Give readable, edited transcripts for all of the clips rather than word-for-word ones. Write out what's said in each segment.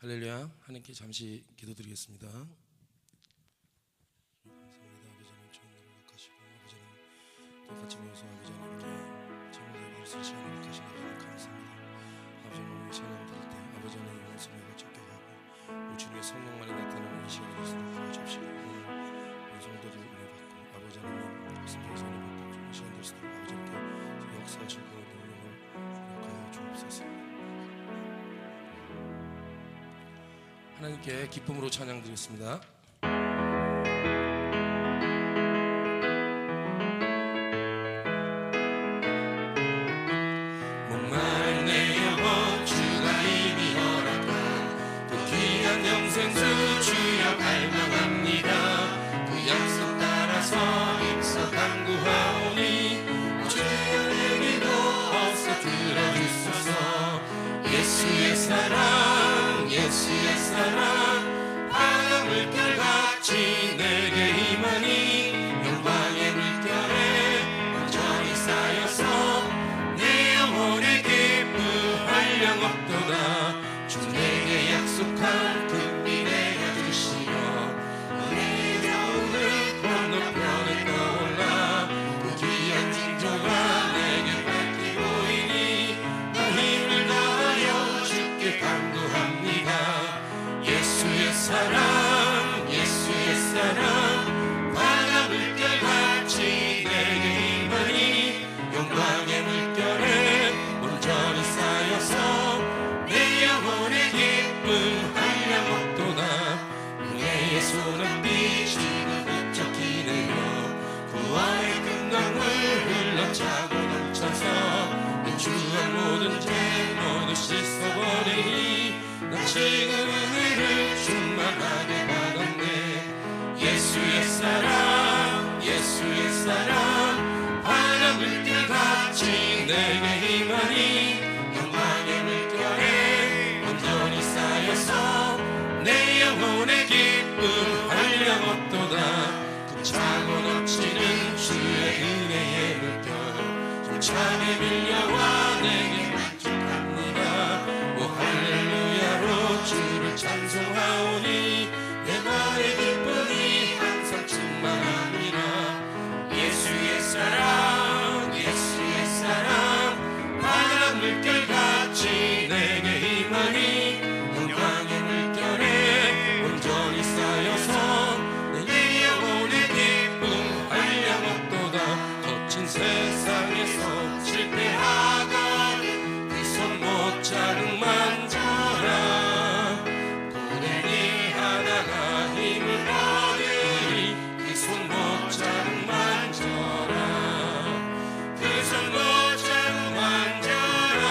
할렐루야. 하나님께 잠시 기도드리겠습니다. 감사합니다. 아버지는 좋은 날을 허락하시고 아버지는 또 같이 모여서 아버지 하나님께 제물 예배를 쓸 시간을 허락하신 아버지는 감사합니다. 아버지는 오늘 찬양 드릴 때 아버지 하나님 말씀을 적격하고 우리 주님의 성령만이 나타나는 이 시간이 되시도록 도와주시고 오늘 우리 성도들 은혜 받고 아버지 하나님 말씀에서 은혜 받고 좋은 시간 되시도록 아버지께 역사하시고 능력을 역하여 주옵소서. 하나님께 기쁨으로 찬양드리겠습니다. 목마른 내 영혼 주가 이미 허락한 그 귀한 영생수 주여 갈망합니다. 그 약속 따라서 입서 간구하오니 주여 내게도 어서 들어주소서. 예수의 사랑 예수의 사랑 바다 물결같이 내게 임하니 영광의 물결에 온전히 쌓여서 내 영혼의 기쁨 한량 없도다. 주 내게 약속한 금비 내가 주시어 은혜의 겨울을 건너편에 떠올라 그 귀한 징조가 내게 밝히 보이니 나 힘을 다하여 주께 간구합니다. 예수의 사랑 예수의 사랑 바다 물결같이 내게 임하니 영광의 물결에 온전히 쌓여서 내 영혼의 기쁨 한량 없도다. 은혜의 소낙비 지금 훌쩍 기네요. 구원의 금강물 흘러차고 넘쳐서 내 주한 모든 죄 모두 씻어버리니 나 지금 은혜를 충만하게 받았네. 예수의 사랑 예수의 사랑 바다 물결같이 내게 임하니 영광의 물결에 온전히 쌓여서 내 영혼의 기쁨 한량 없도다. 금차고 넘치는 주의 은혜의 물결 힘차게 밀려와 내게 만족합니다. 오 할렐루야로 주를 찬송하오니 내 마음의 기쁨이 항상 충만합니다. 예수의 사랑 예수의 사랑 바다 물결같이 내게 임하니 영광의 물결에 온전히 쌓여서 내 영혼의 기쁨 한량 없도다. 거친 세상에서 실패하건 그 손 못 자국 만져라. 고뇌니 하다가 힘을 얻으리 그 손 못 자국 만져라. 그 손 못 자국 만져라.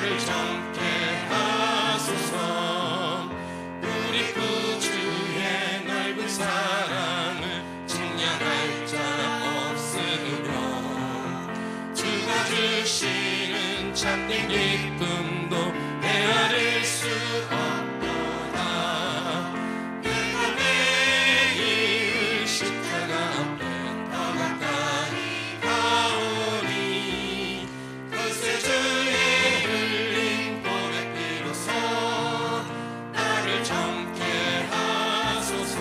나를 젊게 하소서. 우리 구주의 넓은 사랑을 증량할 자 없으며 주가 주시는 참된 기쁨도 헤아릴 수 없도다. 내가 매일 십자가 앞에 더 가까이 가오니 그새 주의 흘린 보배 피로써 나를 젊게 하소서.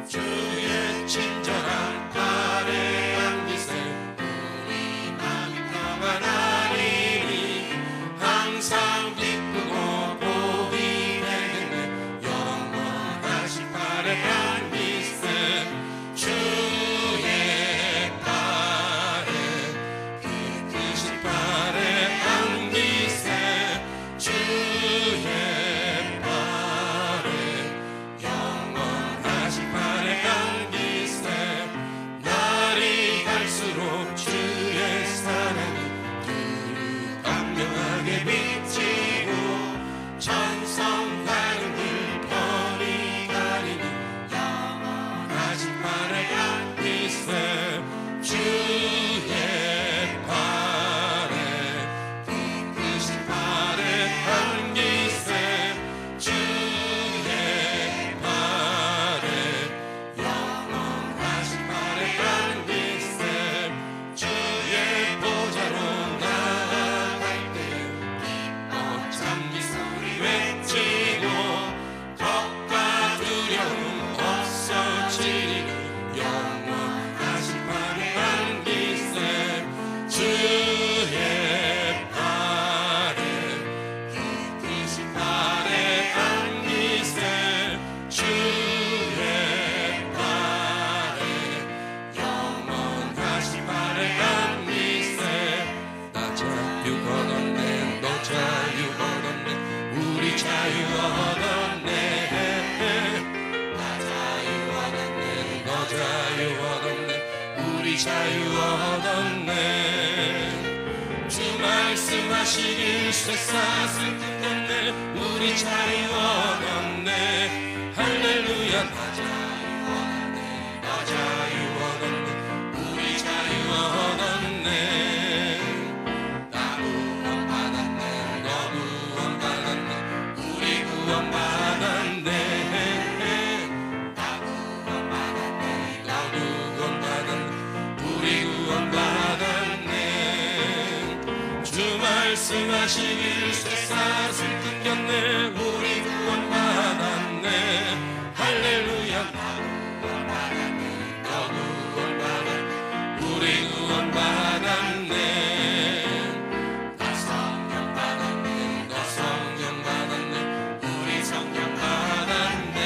주의 친절한 발에 안기세 우리 마음이 평안하리니 항상 기쁘고 복이 되겠네. 영원하신 발에 안기세 주의 발에 깊으신 발에 안기세 주의 발에 영원하신 발에 안기세. 날이 갈수록 주의 사랑이 감명하게 비치고 천성하는 불편이 가리니 영원하신 발에 안기세 주의 발에 깊으신 발에 안기세 주의 발에 영원하신 발에 안기세. 주의 보좌로 나아갈 때 기뻐 찬미 소리 외치고 겁과 두려움 없어지리니 영원하신 발에 안기세 주의 발에 깊으신 발에 안기세 주의 발에 영원하신 발에 안기세. 나 자유 얻었네 너 자유 얻었네 우리 자유 얻었네. 나 자유 얻었네 너 자유 얻었네 우리 자유 얻었네. 주 말씀하시길 쇠사슬 끊겼네 우리 자유 얻었네. 할렐루야 나 자유 얻었네 너 자유 얻었네 우리 자유 얻었네. 나 구원 받았네 너 구원 받았네 우리 구원 받았네. 나 구원 받았네 너 구원 받았네 우리 구원 받았네. 주 말씀하시길 쇠사슬 끊겼네 우리 구원 받았네. 할렐루야 나 구원 받았네 너 구원 받았네 우리 구원 받았네. 나 성령 받았네 너 성령 받았네 우리 성령 받았네.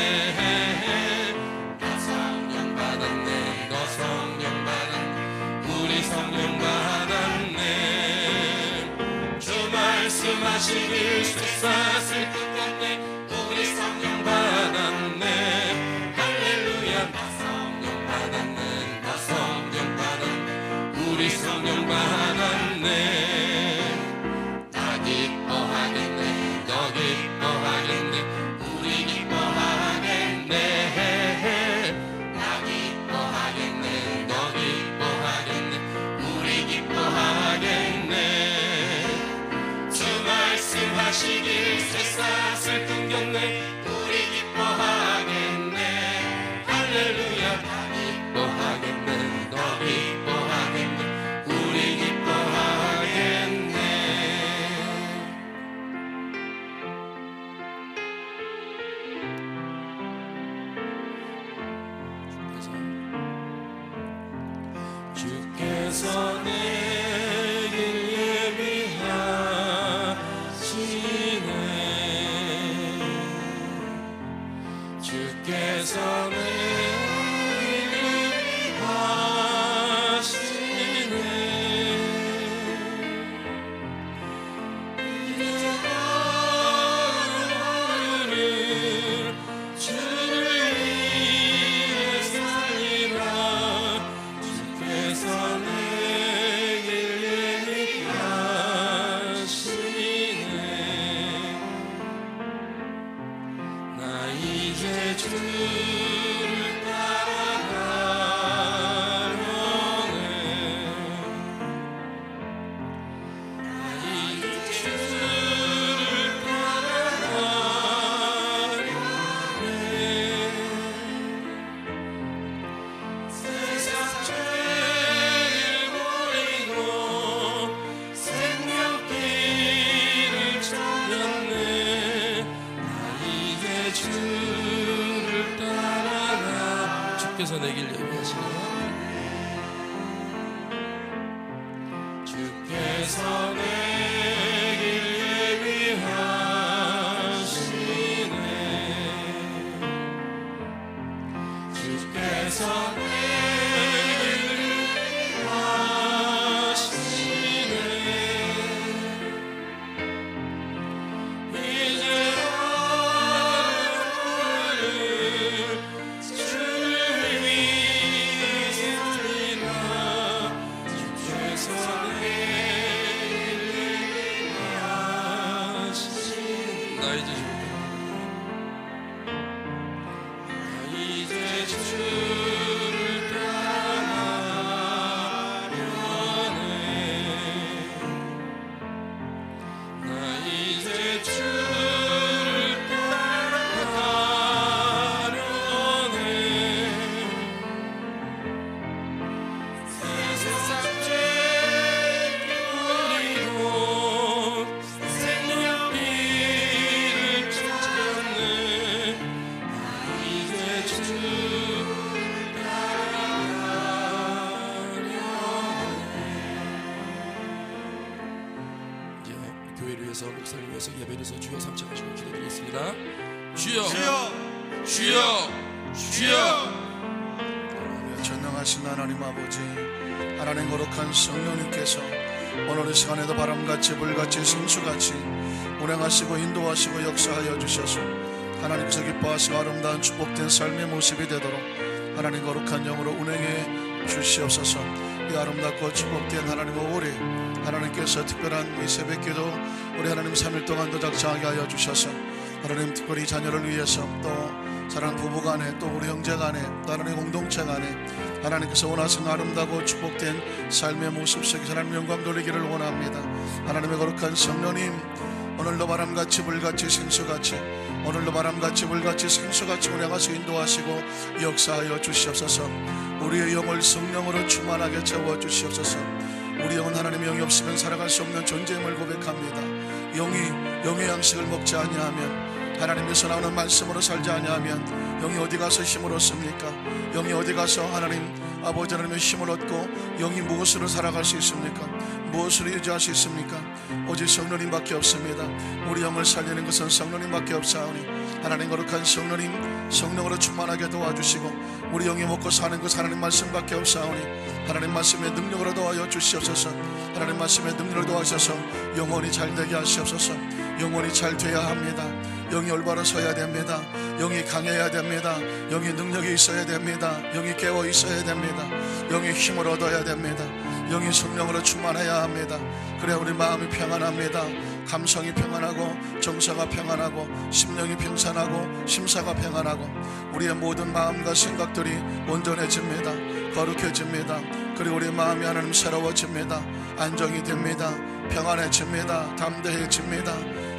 나 성령 받았네 너 성령 받았네 우리 성령 받았네. 주 말씀하시길 쇠사슬 끊겼네 우리 성령 받았네. 할렐루야 나 성령 받았네 너 성령 받았네 우리 성령 받았네. 나 기뻐하겠네 너 기뻐하겠네 우리 기뻐하겠네. 나 기뻐하겠네 너 기뻐하겠네 우리 기뻐하겠네. 주 말씀하시길 쇠사슬 주를 따라가려네 나 이제 주를 따라가려네 세상 죄를 버리고 생명길을 찾았네 나 이제 주를 따라가 주께서 내 길 예비하시네요 주께서 내 길 예비하시네 주께서 내 길 예비하시네 이제 하루를 주를 위해 살리라 주께서 내 길 예비하시네 나 이제 주를 따라가려네 나 이제 주를 따라가려네 세상 죄를 버리고 생명길을 찾았네 나 이제 주를 따라가려네 이제 교회를 위해서 목사를 위해서 예배를 위해서 주여 삼창하시고 기도드리겠습니다 주여 주여 주여 전능하신 하나님 아버지 하나님 거룩한 성령님께서 오늘 이 시간에도 바람같이 불같이 생수같이 운행하시고 인도하시고 역사하여 주셔서 하나님께서 기뻐하시고 아름다운 축복된 삶의 모습이 되도록 하나님 거룩한 영으로 운행해 주시옵소서. 이 아름답고 축복된 하나님의 오래 하나님께서 특별한 이 새벽기도 우리 하나님 3일 동안도 작정하게 하여 주셔서 하나님 특별히 자녀를 위해서 또 사랑하는 부부간에 또 우리 형제간에 또 하나님 공동체 간에 하나님께서 원하시는 아름다고 축복된 삶의 모습 속에서 하나님 영광 돌리기를 원합니다. 하나님의 거룩한 성령님 오늘도 바람같이 불같이 생수같이 오늘도 바람같이 불같이 생수같이 운행하시고 인도하시고 역사하여 주시옵소서. 우리의 영을 성령으로 충만하게 채워주시옵소서. 우리 영은 하나님의 영이 없으면 살아갈 수 없는 존재임을 고백합니다. 영의 양식을 먹지 아니하면 하나님께서 나오는 말씀으로 살지 아니하면 영이 어디 가서 힘을 얻습니까? 영이 어디 가서 하나님 아버지 하나님의 힘을 얻고 영이 무엇으로 살아갈 수 있습니까? 무엇으로 유지할 수 있습니까? 오직 성령님밖에 없습니다. 우리 영을 살리는 것은 성령님밖에 없사오니 하나님 거룩한 성령님 성령으로 충만하게 도와주시고 우리 영이 먹고 사는 것 하나님 말씀밖에 없사오니 하나님 말씀의 능력으로 도와여 주시옵소서. 하나님 말씀의 능력으로 도와주셔서 영혼이 잘되게 하시옵소서. 영혼이 잘 돼야 합니다. 영이 올바로 서야 됩니다. 영이 강해야 됩니다. 영이 능력이 있어야 됩니다. 영이 깨어 있어야 됩니다. 영이 힘을 얻어야 됩니다. 영이 성령으로 충만해야 합니다. 그래야 우리 마음이 평안합니다. 감성이 평안하고 정서가 평안하고 심령이 평산하고 심사가 평안하고 우리의 모든 마음과 생각들이 온전해집니다. 거룩해집니다. 그리고 우리의 마음이 하나님 새로워집니다. 안정이 됩니다. 평안해집니다. 담대해집니다.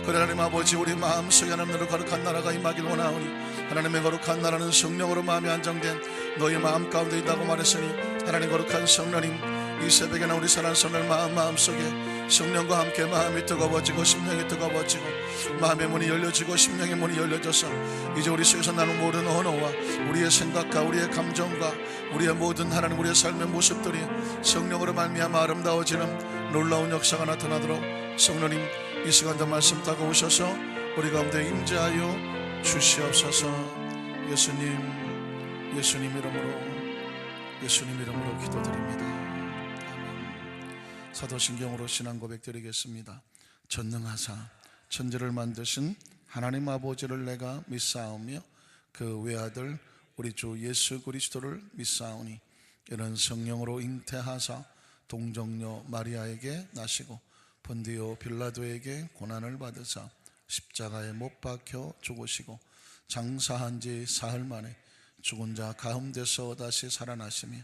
그래 하나님 아버지 우리 마음속에 하나님으로 거룩한 나라가 임하길 원하오니 하나님의 거룩한 나라는 성령으로 마음이 안정된 너희 마음 가운데 있다고 말했으니 하나님 거룩한 성령님 이 새벽에나 우리 사랑하는 성령 마음속에 성령과 함께 마음이 뜨거워지고 심령이 뜨거워지고 마음의 문이 열려지고 심령의 문이 열려져서 이제 우리 속에서 나는 모든 언어와 우리의 생각과 우리의 감정과 우리의 모든 하나님 우리의 삶의 모습들이 성령으로 말미암아 아름다워지는 놀라운 역사가 나타나도록 성령님 이 시간도 말씀 다가오셔서 우리 가운데 임재하여 주시옵소서. 예수님 이름으로 기도드립니다. 사도신경으로 신앙 고백 드리겠습니다. 전능하사 천지를 만드신 하나님 아버지를 내가 믿사오며 그 외아들 우리 주 예수 그리스도를 믿사오니 이는 성령으로 잉태하사 동정녀 마리아에게 나시고 본디오 빌라도에게 고난을 받으사 십자가에 못 박혀 죽으시고 장사한 지 사흘 만에 죽은 자 가운데서 다시 살아나시며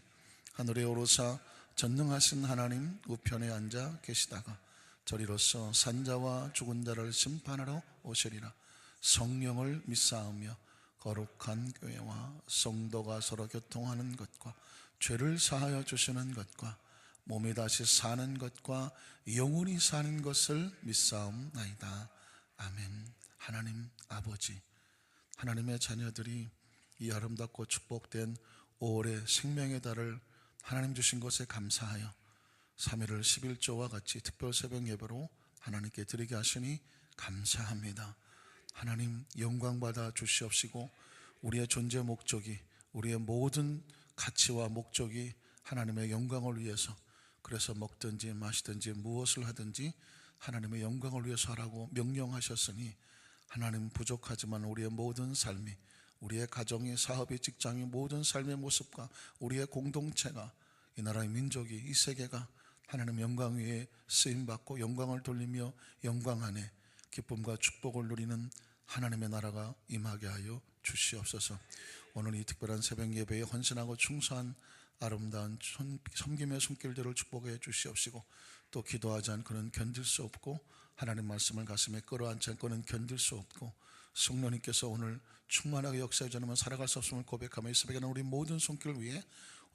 하늘에 오르사 전능하신 하나님 우편에 앉아 계시다가 저리로서 산자와 죽은 자를 심판하러 오시리라. 성령을 믿사오며 거룩한 교회와 성도가 서로 교통하는 것과 죄를 사하여 주시는 것과 몸이 다시 사는 것과 영원히 사는 것을 믿사옵나이다. 아멘. 하나님 아버지, 하나님의 자녀들이 이 아름답고 축복된 5월의 생명의 달을 하나님 주신 것에 감사하여 3.1을 11조와 같이 특별 새벽 예배로 하나님께 드리게 하시니 감사합니다. 하나님 영광 받아 주시옵시고 우리의 존재 목적이, 우리의 모든 가치와 목적이 하나님의 영광을 위해서, 그래서 먹든지 마시든지 무엇을 하든지 하나님의 영광을 위해서 하라고 명령하셨으니 하나님 부족하지만 우리의 모든 삶이, 우리의 가정이, 사업이, 직장이, 모든 삶의 모습과 우리의 공동체가, 이 나라의 민족이, 이 세계가 하나님 영광 위에 쓰임받고 영광을 돌리며 영광 안에 기쁨과 축복을 누리는 하나님의 나라가 임하게 하여 주시옵소서. 오늘 이 특별한 새벽 예배에 헌신하고 충성한 아름다운 섬김의 손길들을 축복해 주시옵시고, 또 기도하지 않고는 견딜 수 없고 하나님 말씀을 가슴에 끌어안지 않고는 견딜 수 없고 성령님께서 오늘 충만하게 역사해 주시면 살아갈 수 없음을 고백하며 이 새벽에는 우리 모든 손길 위에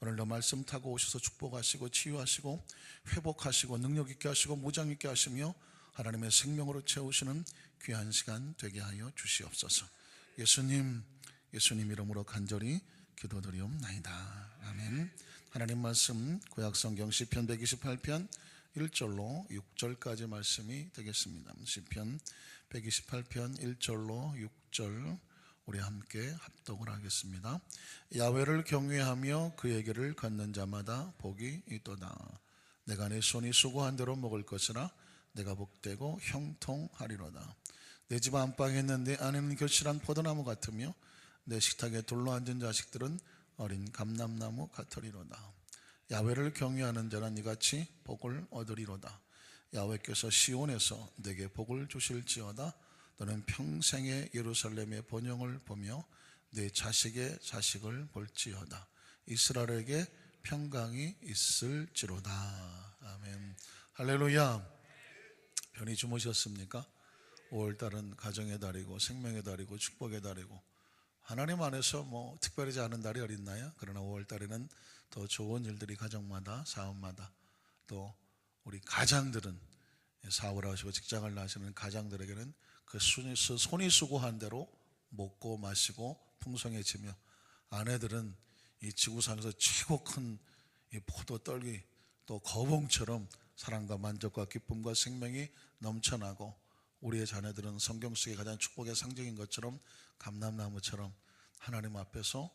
오늘도 말씀 타고 오셔서 축복하시고 치유하시고 회복하시고 능력 있게 하시고 무장 있게 하시며 하나님의 생명으로 채우시는 귀한 시간 되게 하여 주시옵소서. 예수님 이름으로 간절히 기도드리옵나이다. 아멘. 하나님 말씀 구약성경 시편 128편 1절로 6절까지 말씀이 되겠습니다. 시편 128편 1절로 6절 우리 함께 합독을 하겠습니다. 야훼를 경외하며 그의 길을 걷는 자마다 복이 있도다. 내가 내 손이 수고한 대로 먹을 것이라 내가 복되고 형통하리로다. 내 집 안방에 있는 내 안에는 결실한 포도나무 같으며 내 식탁에 둘러앉은 자식들은 어린 감람나무 같으리로다. 야훼를 경외하는 자는 이같이 복을 얻으리로다. 야훼께서 시온에서 내게 복을 주실지어다. 너는 평생에 예루살렘의 번영을 보며 내 자식의 자식을 볼지어다. 이스라엘에게 평강이 있을지로다. 아멘. 할렐루야. 편히 주무셨습니까? 5월달은 가정의 달이고 생명의 달이고 축복의 달이고 하나님 안에서 특별하지 않은 달이 어딨나요? 그러나 5월달에는 더 좋은 일들이 가정마다 사업마다, 또 우리 가장들은 사업을 하시고 직장을 나시는 가장들에게는 그 손이 수고한 대로 먹고 마시고 풍성해지며, 아내들은 이 지구상에서 최고 큰 이 포도 떨기 또 거봉처럼 사랑과 만족과 기쁨과 생명이 넘쳐나고, 우리의 자녀들은 성경 속의 가장 축복의 상징인 것처럼 감람나무처럼 하나님 앞에서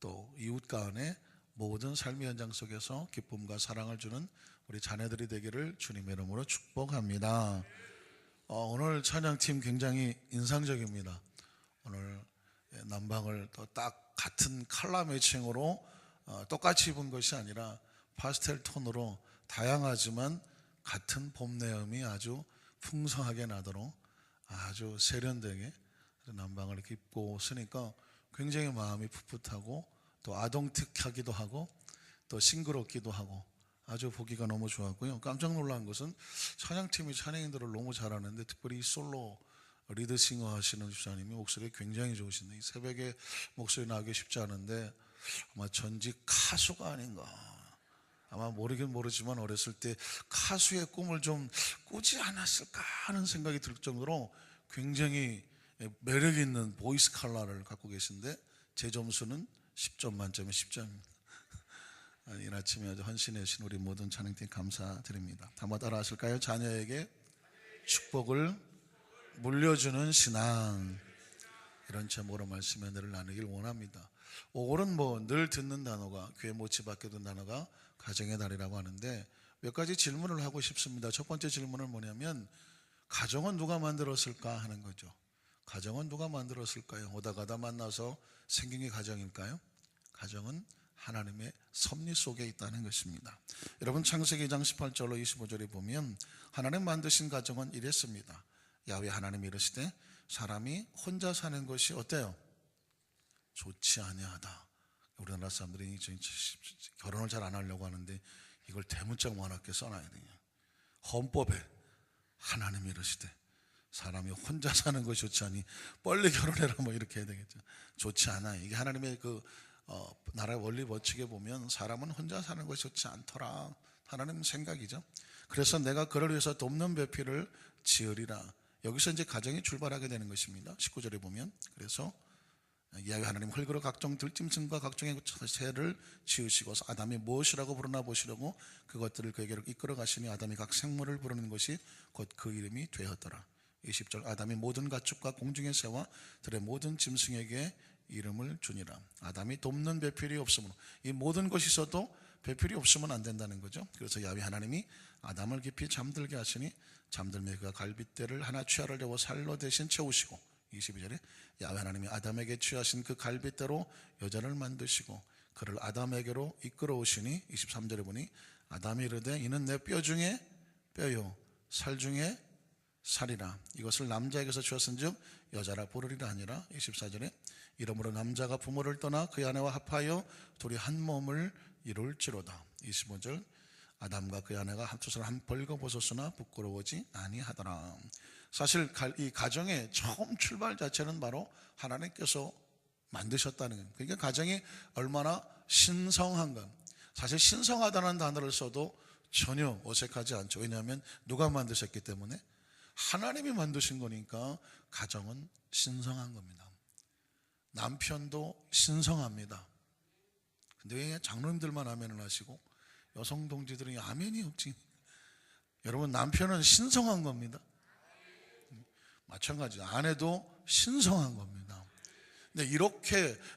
또 이웃과 안에 모든 삶의 현장 속에서 기쁨과 사랑을 주는 우리 자녀들이 되기를 주님의 이름으로 축복합니다. 오늘 찬양팀 굉장히 인상적입니다. 오늘 남방을 또 딱 같은 컬러 매칭으로 똑같이 입은 것이 아니라 파스텔 톤으로 다양하지만 같은 봄 내음이 아주 풍성하게 나도록 아주 세련되게 남방을 이렇게 입고 쓰니까 굉장히 마음이 풋풋하고 또 아동틱하기도 하고 또 싱그럽기도 하고 아주 보기가 너무 좋았고요. 깜짝 놀란 것은 찬양팀이 찬양인들을 너무 잘하는데 특별히 솔로 리드싱어 하시는 집사님이 목소리가 굉장히 좋으신데, 이 새벽에 목소리 나기 쉽지 않은데 아마 전직 가수가 아닌가, 아마 모르긴 모르지만 어렸을 때 가수의 꿈을 좀 꾸지 않았을까 하는 생각이 들 정도로 굉장히 매력 있는 보이스 컬러를 갖고 계신데 제 점수는 10점 만점에 10점입니다. 이 아침에 아주 헌신해주신 우리 모든 찬양팀 감사드립니다. 한번 따라 하실까요? 자녀에게 축복을 물려주는 신앙, 이런 제목으로 말씀의 은혜를 나누길 원합니다. 5월은 늘 듣는 단어가, 귀에 못지 박혀 든 단어가 가정의 달이라고 하는데 몇 가지 질문을 하고 싶습니다. 첫 번째 질문은 뭐냐면, 가정은 누가 만들었을까 하는 거죠. 가정은 누가 만들었을까요? 오다 가다 만나서 생긴 게 가정일까요? 가정은 하나님의 섭리 속에 있다는 것입니다. 여러분, 창세기 2장 18절로 25절에 보면 하나님 만드신 가정은 이랬습니다. 야훼 하나님이 이르시되 사람이 혼자 사는 것이 어때요? 좋지 아니하다. 우리나라 사람들이 결혼을 잘 안 하려고 하는데 이걸 대문짝 만하게 써놔야 돼요. 헌법에 하나님이 이러시되 사람이 혼자 사는 것이 좋지 않니 빨리 결혼해라 뭐 이렇게 해야 되겠죠. 좋지 않아. 이게 하나님의 나라의 원리 원칙에 보면 사람은 혼자 사는 것이 좋지 않더라. 하나님 생각이죠. 그래서 내가 그를 위해서 돕는 배필을 지으리라. 여기서 이제 가정이 출발하게 되는 것입니다. 19절에 보면 그래서 야훼 하나님 흙으로 각종 들짐승과 각종의 새를 지으시고 아담이 무엇이라고 부르나 보시려고 그것들을 그에게로 이끌어 가시니 아담이 각 생물을 부르는 것이 곧 그 이름이 되었더라. 20절 아담이 모든 가축과 공중의 새와 들의 모든 짐승에게 이름을 주니라. 아담이 돕는 배필이 없으므로 이 모든 것이 있어도 배필이 없으면 안 된다는 거죠. 그래서 야훼 하나님이 아담을 깊이 잠들게 하시니 잠들매 그가 갈빗대를 하나 취하려고 살로 대신 채우시고 22절에 야훼 하나님이 아담에게 취하신 그 갈빗대로 여자를 만드시고 그를 아담에게로 이끌어 오시니 23절에 보니 아담이 이르되 이는 내 뼈 중에 뼈요 살 중에 살이라. 이것을 남자에게서 주었은즉 여자라 부르리라 아니라 24절에 이러므로 남자가 부모를 떠나 그의 아내와 합하여 둘이 한 몸을 이룰지로다. 25절 아담과 그의 아내가 한투스를 한 벌거벗었으나 부끄러워지 아니하더라. 사실 이 가정의 처음 출발 자체는 바로 하나님께서 만드셨다는 거예요. 그러니까 가정이 얼마나 신성한가. 사실 신성하다는 단어를 써도 전혀 어색하지 않죠. 왜냐하면 누가 만드셨기 때문에 하나님이 만드신 거니까 가정은 신성한 겁니다. 남편도 신성합니다. 근데 왜 장로님들만 아멘을 하시고 여성 동지들은 아멘이 없지? 여러분 남편은 신성한 겁니다. 마찬가지 아내도 신성한 겁니다. 근데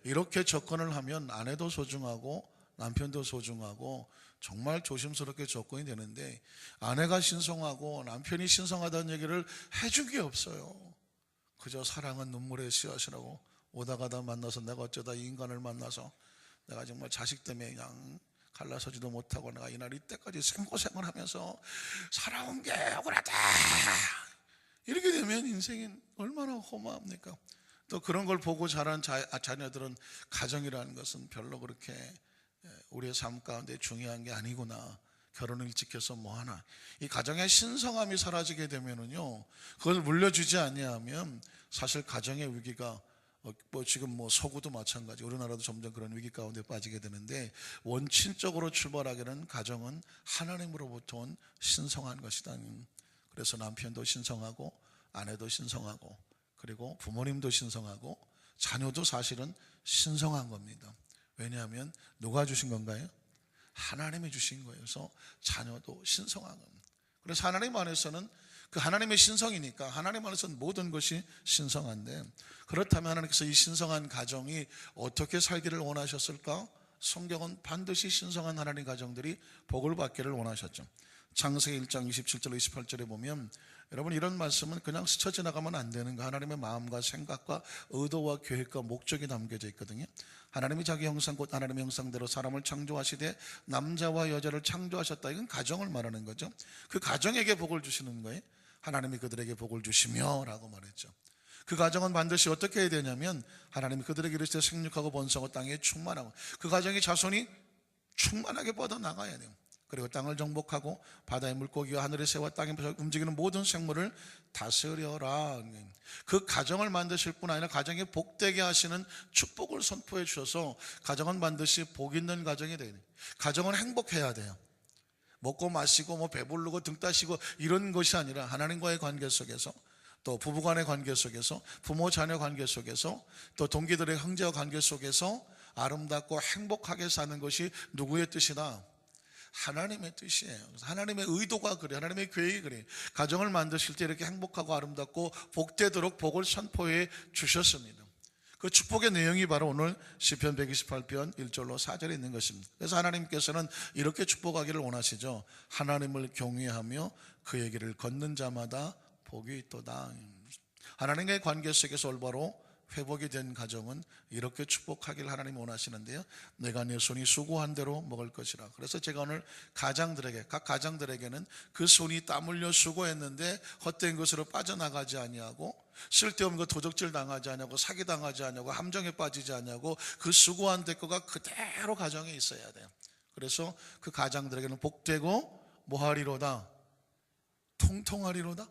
이렇게 접근을 하면 아내도 소중하고 남편도 소중하고 정말 조심스럽게 접근이 되는데 아내가 신성하고 남편이 신성하다는 얘기를 해준 게 없어요. 그저 사랑은 눈물의 씨앗이라고 오다가다 만나서 내가 어쩌다 이 인간을 만나서 내가 정말 자식 때문에 그냥 갈라서지도 못하고 내가 이날 이때까지 생고생을 하면서 살아온 게 억울하다. 이렇게 되면 인생이 얼마나 허무합니까? 또 그런 걸 보고 자란 자녀들은 가정이라는 것은 별로 그렇게 우리의 삶 가운데 중요한 게 아니구나. 결혼을 일찍 해서 뭐하나. 이 가정의 신성함이 사라지게 되면은요, 그걸 물려주지 아니하면 사실 가정의 위기가 지금 서구도 마찬가지, 우리나라도 점점 그런 위기 가운데 빠지게 되는데 원칙적으로 출발하기는 가정은 하나님으로부터 온 신성한 것이다. 그래서 남편도 신성하고 아내도 신성하고 그리고 부모님도 신성하고 자녀도 사실은 신성한 겁니다. 왜냐하면 누가 주신 건가요? 하나님이 주신 거예요. 그래서 자녀도 신성한 겁니다. 그래서 하나님 안에서는 그 하나님의 신성이니까 하나님 안에서는 모든 것이 신성한데 그렇다면 하나님께서 이 신성한 가정이 어떻게 살기를 원하셨을까? 성경은 반드시 신성한 하나님 가정들이 복을 받기를 원하셨죠. 창세기 1장 27절 28절에 보면 여러분 이런 말씀은 그냥 스쳐 지나가면 안 되는 거 하나님의 마음과 생각과 의도와 계획과 목적이 담겨져 있거든요. 하나님이 자기 형상 곧 하나님의 형상대로 사람을 창조하시되 남자와 여자를 창조하셨다. 이건 가정을 말하는 거죠. 그 가정에게 복을 주시는 거예요. 하나님이 그들에게 복을 주시며 라고 말했죠. 그 가정은 반드시 어떻게 해야 되냐면 하나님이 그들에게 이르시되 생육하고 번성하고 땅에 충만하고 그 가정의 자손이 충만하게 뻗어나가야 돼요. 그리고 땅을 정복하고 바다의 물고기와 하늘의 새와 땅에 움직이는 모든 생물을 다스려라. 그 가정을 만드실 뿐 아니라 가정에 복되게 하시는 축복을 선포해 주셔서 가정은 반드시 복 있는 가정이 돼야 돼요. 가정은 행복해야 돼요. 먹고 마시고 배부르고 등 따시고 이런 것이 아니라 하나님과의 관계 속에서 또 부부간의 관계 속에서 부모 자녀 관계 속에서 또 동기들의 형제와 관계 속에서 아름답고 행복하게 사는 것이 누구의 뜻이다? 하나님의 뜻이에요. 하나님의 의도가 그래. 하나님의 계획이 그래. 가정을 만드실 때 이렇게 행복하고 아름답고 복되도록 복을 선포해 주셨습니다. 그 축복의 내용이 바로 오늘 시편 128편 1절로 4절에 있는 것입니다. 그래서 하나님께서는 이렇게 축복하기를 원하시죠. 하나님을 경외하며 그의 길을 걷는 자마다 복이 있도다. 하나님과의 관계 속에서 올바로 회복이 된 가정은 이렇게 축복하길 하나님이 원하시는데요. 내가 내 손이 수고한 대로 먹을 것이라. 그래서 제가 오늘 각 가장들에게는 그 손이 땀 흘려 수고했는데 헛된 것으로 빠져나가지 아니하고, 쓸데없는 거 도적질 당하지 아니하고, 사기 당하지 아니하고, 함정에 빠지지 아니하고, 그 수고한 대가가 그대로 가정에 있어야 돼요. 그래서 그 가장들에게는 복되고 뭐하리로다? 통통하리로다?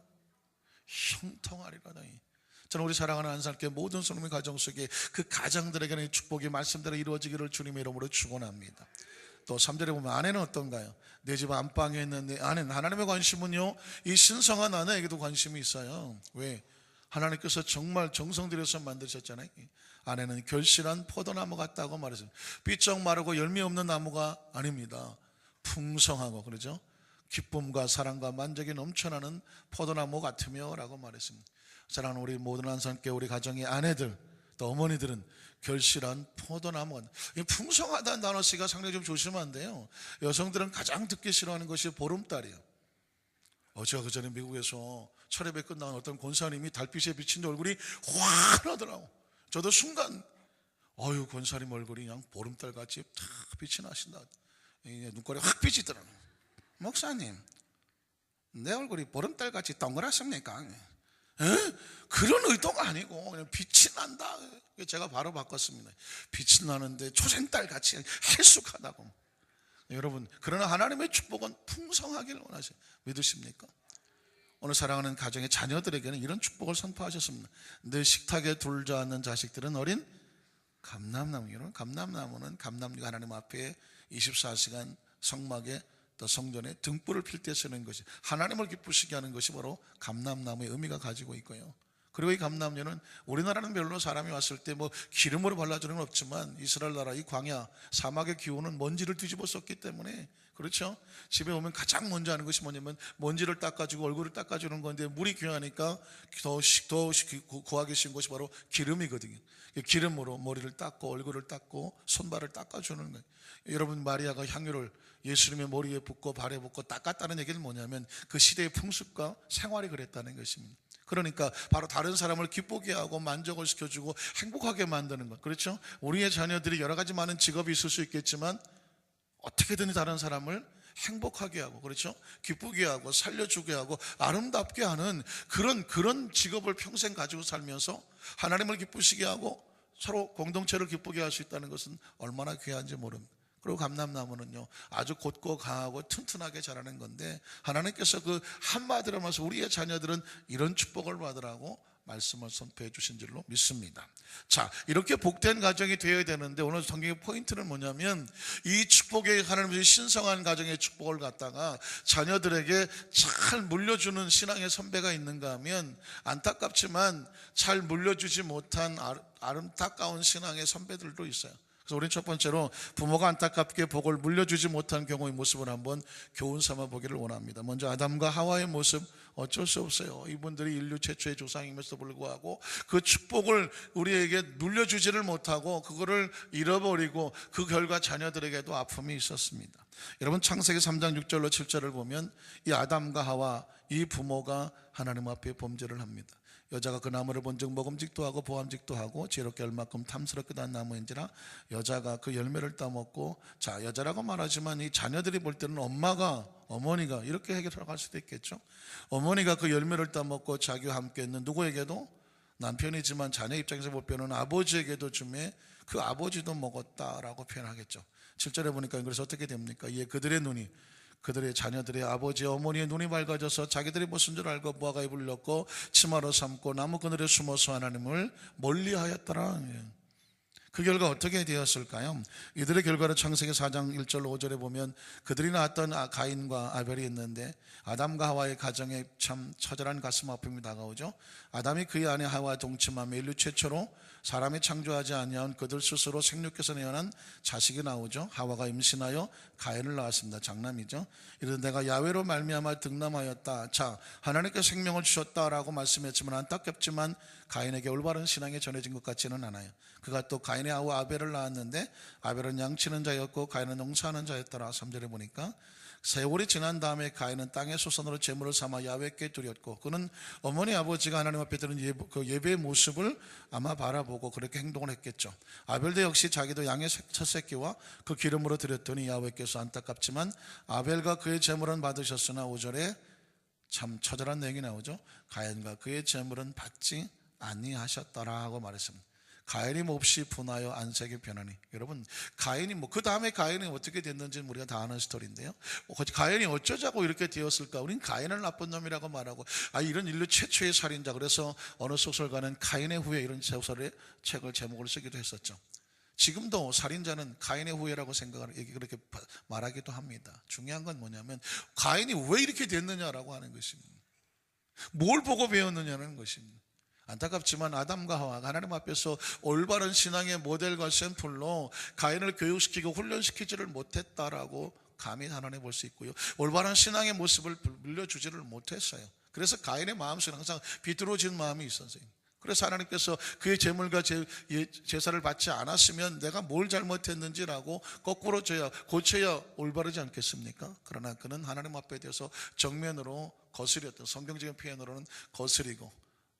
형통하리로다. 저는 우리 사랑하는 한살교회 모든 성도의 가정 속에 그 가장들에게는 축복이 말씀대로 이루어지기를 주님의 이름으로 축원합니다. 또 3절에 보면 아내는 어떤가요? 내 집 안방에 있는 내 아내는, 하나님의 관심은요, 이 신성한 아내에게도 관심이 있어요. 왜? 하나님께서 정말 정성 들여서 만드셨잖아요. 아내는 결실한 포도나무 같다고 말했어요. 삐쩍 마르고 열매 없는 나무가 아닙니다. 풍성하고, 그러죠? 기쁨과 사랑과 만족이 넘쳐나는 포도나무 같으며 라고 말했습니다. 사랑하는 우리 모든 한산교회 우리 가정의 아내들 또 어머니들은 결실한 포도나무, 풍성하다는 단어 쓰기가 상당히 좀 조심하면 안 돼요. 여성들은 가장 듣기 싫어하는 것이 보름달이에요. 제가 그 전에 미국에서 철회배 끝나간 어떤 권사님이 달빛에 비친 얼굴이 환하더라고. 저도 순간 권사님 얼굴이 그냥 보름달같이 탁 빛이 나신다. 눈깔이 확 비치더라고. 목사님, 내 얼굴이 보름달같이 동그랗습니까? 그런 의도가 아니고 그냥 빛이 난다. 제가 바로 바꿨습니다. 빛이 나는데 초생달같이 헬쑥하다고. 여러분, 그러나 하나님의 축복은 풍성하기를 원하세요. 믿으십니까? 오늘 사랑하는 가정의 자녀들에게는 이런 축복을 선포하셨습니다. 내 식탁에 둘자 앉는 자식들은 어린 감람나무. 여러분, 감람나무는 감람류가 하나님 앞에 24시간 성막에 또 성전에 등불을 필 때 쓰는 것이, 하나님을 기쁘시게 하는 것이 바로 감람나무의 의미가 가지고 있고요. 그리고 이 감람류는 우리나라는 별로 사람이 왔을 때 기름으로 발라주는 건 없지만, 이스라엘 나라 이 광야 사막의 기온은 먼지를 뒤집어 썼기 때문에, 그렇죠? 집에 오면 가장 먼저 하는 것이 뭐냐면 먼지를 닦아주고 얼굴을 닦아주는 건데, 물이 귀하니까 더 구하게 신 것이 바로 기름이거든요. 기름으로 머리를 닦고 얼굴을 닦고 손발을 닦아주는 거예요. 여러분, 마리아가 향유를 예수님의 머리에 붓고 발에 붓고 닦았다는 얘기는 뭐냐면 그 시대의 풍습과 생활이 그랬다는 것입니다. 그러니까 바로 다른 사람을 기쁘게 하고 만족을 시켜주고 행복하게 만드는 것, 그렇죠? 우리의 자녀들이 여러 가지 많은 직업이 있을 수 있겠지만 어떻게든 다른 사람을 행복하게 하고, 그렇죠? 기쁘게 하고 살려주게 하고 아름답게 하는 그런 직업을 평생 가지고 살면서 하나님을 기쁘시게 하고 서로 공동체를 기쁘게 할 수 있다는 것은 얼마나 귀한지 모릅니다. 그리고 감람나무는요, 아주 곧고 강하고 튼튼하게 자라는 건데, 하나님께서 그 한마디로 말해서 우리의 자녀들은 이런 축복을 받으라고 말씀을 선포해 주신 줄로 믿습니다. 자, 이렇게 복된 가정이 되어야 되는데, 오늘 성경의 포인트는 뭐냐면, 이 축복의 하나님의 신성한 가정의 축복을 갖다가 자녀들에게 잘 물려주는 신앙의 선배가 있는가 하면, 안타깝지만 잘 물려주지 못한 아름다운 신앙의 선배들도 있어요. 그래서 우리는 첫 번째로 부모가 안타깝게 복을 물려주지 못한 경우의 모습을 한번 교훈 삼아 보기를 원합니다. 먼저 아담과 하와의 모습, 어쩔 수 없어요. 이분들이 인류 최초의 조상임에도 불구하고 그 축복을 우리에게 물려주지를 못하고 그거를 잃어버리고 그 결과 자녀들에게도 아픔이 있었습니다. 여러분, 창세기 3장 6절로 7절을 보면 이 아담과 하와, 이 부모가 하나님 앞에 범죄를 합니다. 여자가 그 나무를 본즉 먹음직도 하고 보암직도 하고 지혜롭게 얼마큼 탐스럽게 난 나무인지라 여자가 그 열매를 따먹고, 자, 여자라고 말하지만 이 자녀들이 볼 때는 어머니가 이렇게 해결할 수도 있겠죠. 어머니가 그 열매를 따먹고 자기와 함께 있는 누구에게도, 남편이지만 자녀 입장에서 볼 때는 아버지에게도 주매 그 아버지도 먹었다라고 표현하겠죠. 7절에 보니까 그래서 어떻게 됩니까? 이에 그들의 자녀들의 아버지 어머니의 눈이 밝아져서 자기들이 무슨 줄 알고 무화과 잎을 넣고 치마로 삼고 나무 그늘에 숨어서 하나님을 멀리하였더라. 그 결과 어떻게 되었을까요? 이들의 결과를 창세기 4장 1절 5절에 보면 그들이 낳았던 가인과 아벨이 있는데, 아담과 하와의 가정에 참 처절한 가슴 아픔이 다가오죠. 아담이 그의 아내 하와와 동침하며 인류 최초로 사람이 창조하지 아니한 그들 스스로 생육해서 내어난 자식이 나오죠. 하와가 임신하여 가인을 낳았습니다. 장남이죠. 이르되 내가 야훼로 말미암아 득남하였다. 자, 하나님께 생명을 주셨다라고 말씀했지만 안타깝지만 가인에게 올바른 신앙이 전해진 것 같지는 않아요. 그가 또 가인의 아우 아벨을 낳았는데 아벨은 양치는 자였고 가인은 농사하는 자였더라. 3절에 보니까 세월이 지난 다음에 가인은 땅의 소산으로 제물을 삼아 야훼께 드렸고, 그는 어머니 아버지가 하나님 앞에 드린 그 예배의 모습을 아마 바라보고 그렇게 행동을 했겠죠. 아벨도 역시 자기도 양의 첫 새끼와 그 기름으로 드렸더니 야훼께서 안타깝지만 아벨과 그의 제물은 받으셨으나 5절에 참 처절한 내용이 나오죠. 가인과 그의 제물은 받지 아니하셨더라 하고 말했습니다. 가인이 몹시 분하여 안색이 변하니. 여러분, 가인이 그 다음에 가인이 어떻게 됐는지는 우리가 다 아는 스토리인데요. 가인이 어쩌자고 이렇게 되었을까? 우린 가인을 나쁜 놈이라고 말하고, 이런 인류 최초의 살인자. 그래서 어느 소설가는 가인의 후예 이런 소설의 책을 제목을 쓰기도 했었죠. 지금도 살인자는 가인의 후예라고 생각하는, 그렇게 말하기도 합니다. 중요한 건 뭐냐면 가인이 왜 이렇게 됐느냐라고 하는 것입니다. 뭘 보고 배웠느냐는 것입니다. 안타깝지만 아담과 하와가 하나님 앞에서 올바른 신앙의 모델과 샘플로 가인을 교육시키고 훈련시키지를 못했다라고 감히 단언해 볼 수 있고요. 올바른 신앙의 모습을 물려주지를 못했어요. 그래서 가인의 마음속에 항상 비뚤어진 마음이 있었어요. 그래서 하나님께서 그의 제물과 제사를 받지 않았으면 내가 뭘 잘못했는지라고 거꾸로 고쳐야 올바르지 않겠습니까? 그러나 그는 하나님 앞에 대해서 정면으로 거스렸던, 성경적인 표현으로는 거스리고,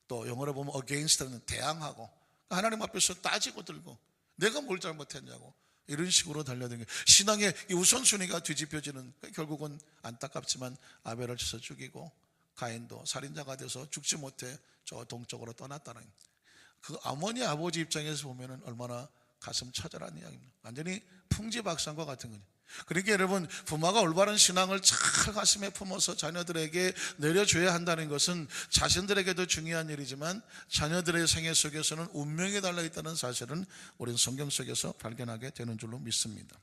또 영어로 보면 against는 대항하고, 하나님 앞에서 따지고 들고 내가 뭘 잘못했냐고 이런 식으로 달려든 거예요. 신앙의 이 우선순위가 뒤집혀지는, 결국은 안타깝지만 아벨을 쳐서 죽이고 가인도 살인자가 돼서 죽지 못해 저 동쪽으로 떠났다는, 그 어머니 아버지 입장에서 보면 얼마나 가슴 처절한 이야기입니다. 완전히 풍지박산과 같은 거죠. 그러니까 여러분, 부모가 올바른 신앙을 잘 가슴에 품어서 자녀들에게 내려줘야 한다는 것은 자신들에게도 중요한 일이지만 자녀들의 생애 속에서는 운명이 달려있다는 사실은 우리는 성경 속에서 발견하게 되는 줄로 믿습니다.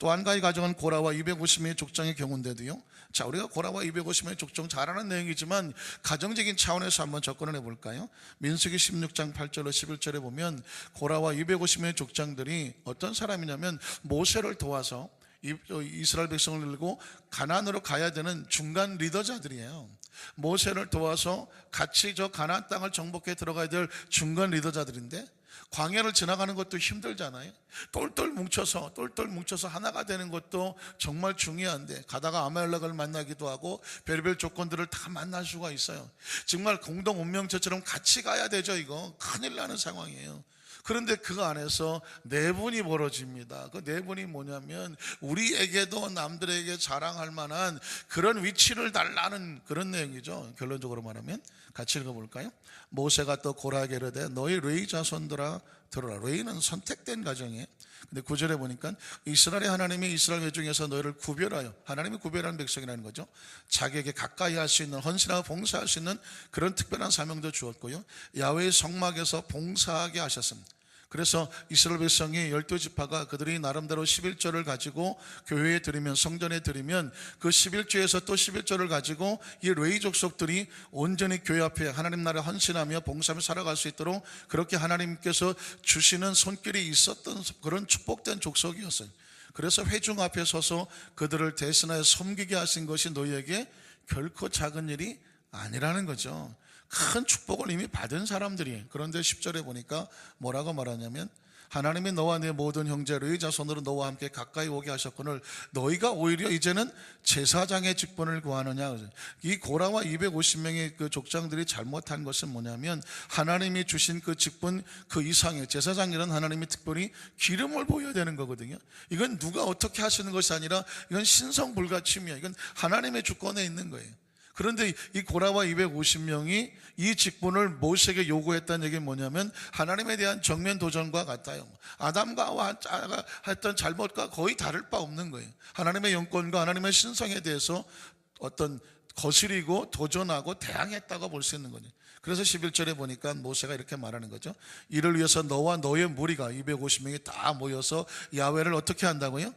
또 한 가지 가정은 고라와 250명의 족장의 경우인데도요, 자, 우리가 고라와 250명의 족장 잘 아는 내용이지만 가정적인 차원에서 한번 접근을 해볼까요? 민수기 16장 8절로 11절에 보면 고라와 250명의 족장들이 어떤 사람이냐면 모세를 도와서 이스라엘 백성을 들고 가나안으로 가야 되는 중간 리더자들이에요. 모세를 도와서 같이 저 가나안 땅을 정복해 들어가야 될 중간 리더자들인데, 광야를 지나가는 것도 힘들잖아요. 똘똘 뭉쳐서 하나가 되는 것도 정말 중요한데, 가다가 아말렉을 만나기도 하고 별별 조건들을 다 만날 수가 있어요. 정말 공동 운명체처럼 같이 가야 되죠. 이거 큰일 나는 상황이에요. 그런데 그 안에서 내분이 벌어집니다. 그 내분이 뭐냐면 우리에게도 남들에게 자랑할 만한 그런 위치를 달라는 그런 내용이죠. 결론적으로 말하면 같이 읽어볼까요? 모세가 또 고라에게 이르되 너희 레위 자손들아 들어라. 레위는 선택된 가정이에요. 근데 9절에 보니까 이스라엘의 하나님이 이스라엘 회중에서 너희를 구별하여, 하나님이 구별하는 백성이라는 거죠. 자기에게 가까이 할 수 있는, 헌신하고 봉사할 수 있는 그런 특별한 사명도 주었고요, 야훼의 성막에서 봉사하게 하셨습니다. 그래서 이스라엘 백성이 12지파가 그들이 나름대로 11조를 가지고 교회에 드리면, 성전에 드리면 그 11조에서 또 11조를 가지고 이 레위 족속들이 온전히 교회 앞에 하나님 나라에 헌신하며 봉사하며 살아갈 수 있도록 그렇게 하나님께서 주시는 손길이 있었던 그런 축복된 족속이었어요. 그래서 회중 앞에 서서 그들을 대신하여 섬기게 하신 것이 너희에게 결코 작은 일이 아니라는 거죠. 큰 축복을 이미 받은 사람들이에요. 그런데 10절에 보니까 뭐라고 말하냐면 하나님이 너와 내 모든 형제 레위 자손으로 너와 함께 가까이 오게 하셨거늘 너희가 오히려 이제는 제사장의 직분을 구하느냐. 이 고라와 250명의 그 족장들이 잘못한 것은 뭐냐면 하나님이 주신 그 직분 그 이상의, 제사장이란 하나님이 특별히 기름을 보여야 되는 거거든요. 이건 누가 어떻게 하시는 것이 아니라 이건 신성불가침이야. 이건 하나님의 주권에 있는 거예요. 그런데 이 고라와 250명이 이 직분을 모세에게 요구했다는 얘기는 뭐냐면 하나님에 대한 정면 도전과 같아요. 아담과 하와가 했던 잘못과 거의 다를 바 없는 거예요. 하나님의 영권과 하나님의 신성에 대해서 어떤 거스리고 도전하고 대항했다고 볼 수 있는 거죠. 그래서 11절에 보니까 모세가 이렇게 말하는 거죠. 이를 위해서 너와 너의 무리가 250명이 다 모여서 야훼를 어떻게 한다고요?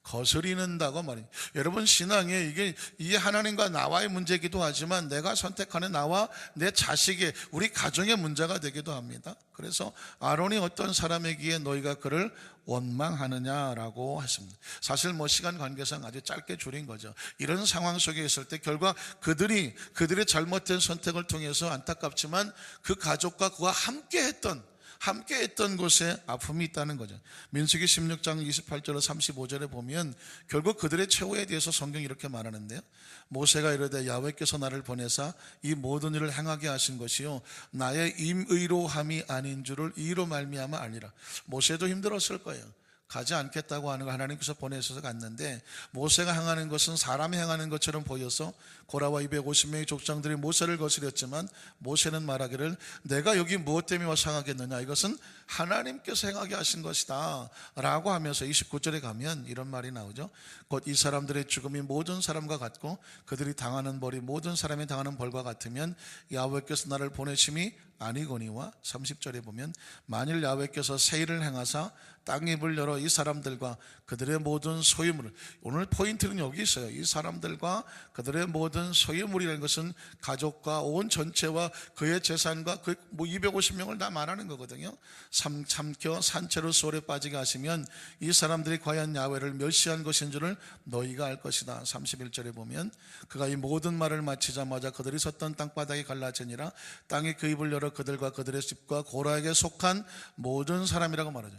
거스리는다고 말이에요. 여러분, 신앙에 이게 하나님과 나와의 문제이기도 하지만 내가 선택하는 나와 내 자식의, 우리 가정의 문제가 되기도 합니다. 그래서 아론이 어떤 사람이기에 너희가 그를 원망하느냐라고 했습니다. 사실 시간 관계상 아주 짧게 줄인 거죠. 이런 상황 속에 있을 때 결과 그들이 그들의 잘못된 선택을 통해서 안타깝지만 그 가족과 그와 함께 했던 함께 했던 곳에 아픔이 있다는 거죠. 민수기 16장 28절로 35절에 보면 결국 그들의 최후에 대해서 성경이 이렇게 말하는데요. 모세가 이르되 야훼께서 나를 보내사 이 모든 일을 행하게 하신 것이요 나의 임의로함이 아닌 줄을 이로 말미암아 알리라. 모세도 힘들었을 거예요. 가지 않겠다고 하는 거 하나님께서 보내셔서 갔는데 모세가 행하는 것은 사람이 행하는 것처럼 보여서 고라와 250명의 족장들이 모세를 거스렸지만 모세는 말하기를 내가 여기 무엇 때문에 와서 행하겠느냐, 이것은 하나님께서 행하게 하신 것이다 라고 하면서 29절에 가면 이런 말이 나오죠. 곧 이 사람들의 죽음이 모든 사람과 같고 그들이 당하는 벌이 모든 사람이 당하는 벌과 같으면 야훼께서 나를 보내심이 아니거니와 30절에 보면 만일 야훼께서 새 일을 행하사 땅의 입을 열어 이 사람들과 그들의 모든 소유물을, 오늘 포인트는 여기 있어요. 이 사람들과 그들의 모든 소유물이라는 것은 가족과 온 전체와 그의 재산과 그 250명을 다 말하는 거거든요. 삼켜 산채로 수월에 빠지게 하시면 이 사람들이 과연 야훼를 멸시한 것인 줄을 너희가 알 것이다. 31절에 보면 그가 이 모든 말을 마치자마자 그들이 섰던 땅바닥이 갈라지니라. 땅이 그 입을 열어 그들과 그들의 집과 고라에게 속한 모든 사람이라고 말하죠.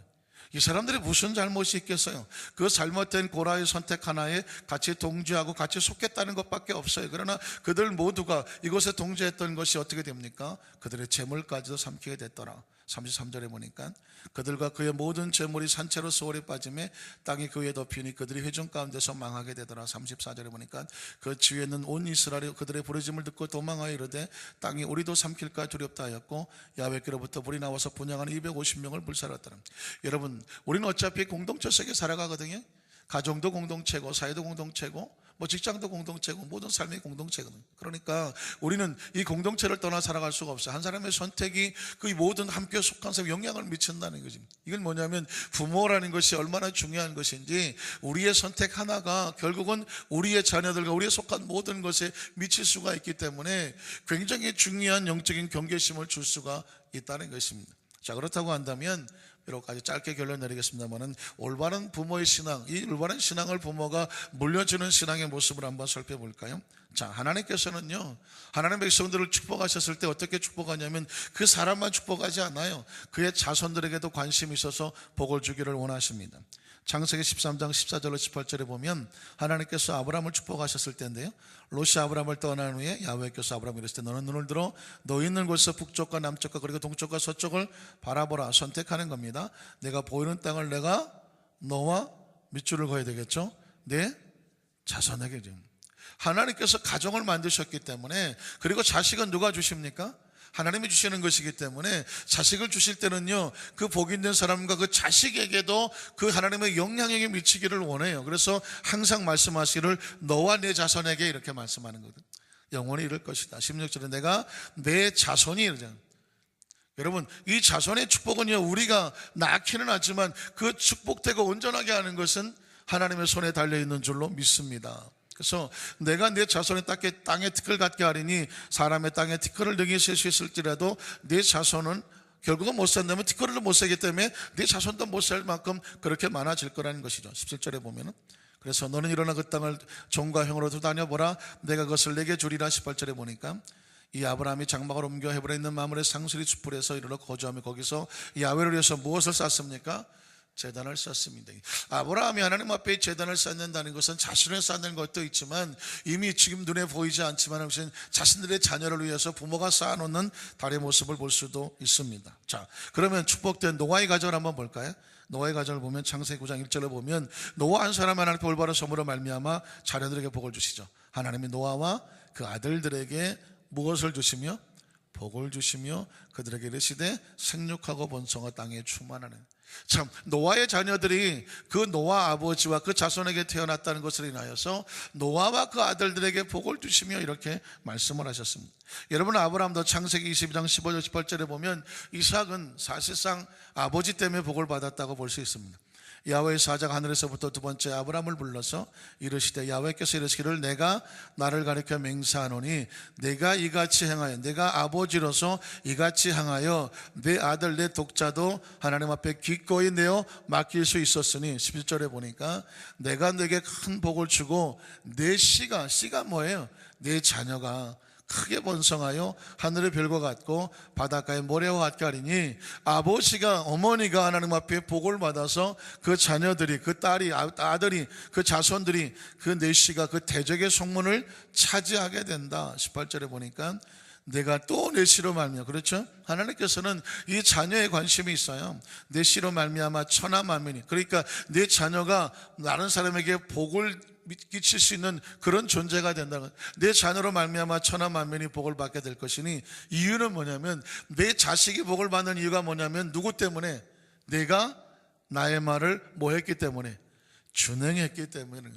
이 사람들이 무슨 잘못이 있겠어요? 그 잘못된 고라의 선택 하나에 같이 동지하고 같이 속겠다는 것밖에 없어요. 그러나 그들 모두가 이곳에 동지했던 것이 어떻게 됩니까? 그들의 재물까지도 삼키게 됐더라. 33절에 보니까 그들과 그의 모든 재물이 산채로 수월에 빠짐에 땅이 그 위에 덮이니 그들이 회중 가운데서 망하게 되더라. 34절에 보니까 그 지혜는 온 이스라엘이 그들의 부르짐을 듣고 도망하여 이르되 땅이 우리도 삼킬까 두렵다 하였고 야훼께로부터 불이 나와서 분양하는 250명을 불살랐더라. 여러분, 우리는 어차피 공동체 속에 살아가거든요. 가정도 공동체고 사회도 공동체고 직장도 공동체고 모든 삶이 공동체거든요. 그러니까 우리는 이 공동체를 떠나 살아갈 수가 없어요. 한 사람의 선택이 그 모든 함께 속한 사람에 영향을 미친다는 거지. 이건 뭐냐면 부모라는 것이 얼마나 중요한 것인지 우리의 선택 하나가 결국은 우리의 자녀들과 우리의 속한 모든 것에 미칠 수가 있기 때문에 굉장히 중요한 영적인 경계심을 줄 수가 있다는 것입니다. 자, 그렇다고 한다면 비록 아주 짧게 결론 내리겠습니다만은 올바른 부모의 신앙, 이 올바른 신앙을 부모가 물려주는 신앙의 모습을 한번 살펴볼까요? 자, 하나님께서는요, 하나님 백성들을 축복하셨을 때 어떻게 축복하냐면 그 사람만 축복하지 않아요. 그의 자손들에게도 관심이 있어서 복을 주기를 원하십니다. 창세기 13장 14절로 18절에 보면 하나님께서 아브라함을 축복하셨을 때인데요, 롯이 아브라함을 떠난 후에 야훼께서 아브라함에게 이르시되 너는 눈을 들어 너 있는 곳에서 북쪽과 남쪽과 그리고 동쪽과 서쪽을 바라보라. 선택하는 겁니다. 내가 보이는 땅을 내가 너와 밑줄을 그어야 되겠죠. 내 자손에게. 하나님께서 가정을 만드셨기 때문에, 그리고 자식은 누가 주십니까? 하나님이 주시는 것이기 때문에 자식을 주실 때는요, 그 복 있는 사람과 그 자식에게도 그 하나님의 영향력이 미치기를 원해요. 그래서 항상 말씀하시기를 너와 내 자손에게 이렇게 말씀하는 거거든요. 영원히 이룰 것이다. 16절에 내가 내 자손이 이러잖아요. 여러분, 이 자손의 축복은요, 우리가 낳기는 하지만 그 축복되고 온전하게 하는 것은 하나님의 손에 달려있는 줄로 믿습니다. 그래서 내가 내 자손의 땅에 티끌 갖게 하리니 사람의 땅에 티끌을 능히 셀 수 있을지라도 내 자손은 결국은 못 산다면 티끌을 못 세기 때문에 내 자손도 못 살 만큼 그렇게 많아질 거라는 것이죠. 17절에 보면은 그래서 너는 일어나 그 땅을 종과 형으로 다녀보라 내가 그것을 내게 주리라. 18절에 보니까 이 아브라함이 장막을 옮겨 헤브론에 있는 마므레 상수리 숯불에서 이르러 거주하며 거기서 야훼를 위해서 무엇을 쌓습니까? 제단을 쌓습니다. 아브라함이 하나님 앞에 제단을 쌓는다는 것은 자신을 쌓는 것도 있지만 이미 지금 눈에 보이지 않지만 자신들의 자녀를 위해서 부모가 쌓아놓는 달의 모습을 볼 수도 있습니다. 자, 그러면 축복된 노아의 가정을 한번 볼까요? 노아의 가정을 보면 창세기 9장 1절에 보면 노아 한 사람 하나님께 올바른 선물로 말미암아 자녀들에게 복을 주시죠. 하나님이 노아와 그 아들들에게 무엇을 주시며? 복을 주시며 그들에게 이르시되 생육하고 번성하 땅에 충만하는. 참, 노아의 자녀들이 그 노아 아버지와 그 자손에게 태어났다는 것을 인하여서 노아와 그 아들들에게 복을 주시며 이렇게 말씀을 하셨습니다. 여러분, 아브라함도 창세기 22장 15절 18절에 보면 이삭은 사실상 아버지 때문에 복을 받았다고 볼 수 있습니다. 야훼의 사자가 하늘에서부터 두 번째 아브라함을 불러서 이르시되 야훼께서 이르시기를 내가 나를 가리켜 맹세하노니 내가 이같이 행하여 내가 아버지로서 이같이 행하여 내 아들 내 독자도 하나님 앞에 기꺼이 내어 맡길 수 있었으니 11절에 보니까 내가 내게 큰 복을 주고 내 씨가 뭐예요? 내 자녀가 크게 번성하여 하늘의 별과 같고 바닷가의 모래와 같게 하리니 아버지가 어머니가 하나님 앞에 복을 받아서 그 자녀들이 그 딸이 아들이 그 자손들이 그 내시가 그 대적의 성문을 차지하게 된다. 18절에 보니까 내가 또 내시로 말미암아, 그렇죠? 하나님께서는 이 자녀에 관심이 있어요. 내시로 말미암아 천하 만민이, 그러니까 내 자녀가 다른 사람에게 복을 끼칠 수 있는 그런 존재가 된다는 거예요. 내 자녀로 말미암아 천하 만민이 복을 받게 될 것이니, 이유는 뭐냐면 내 자식이 복을 받는 이유가 뭐냐면 누구 때문에? 내가 나의 말을 뭐 했기 때문에? 준행했기 때문에.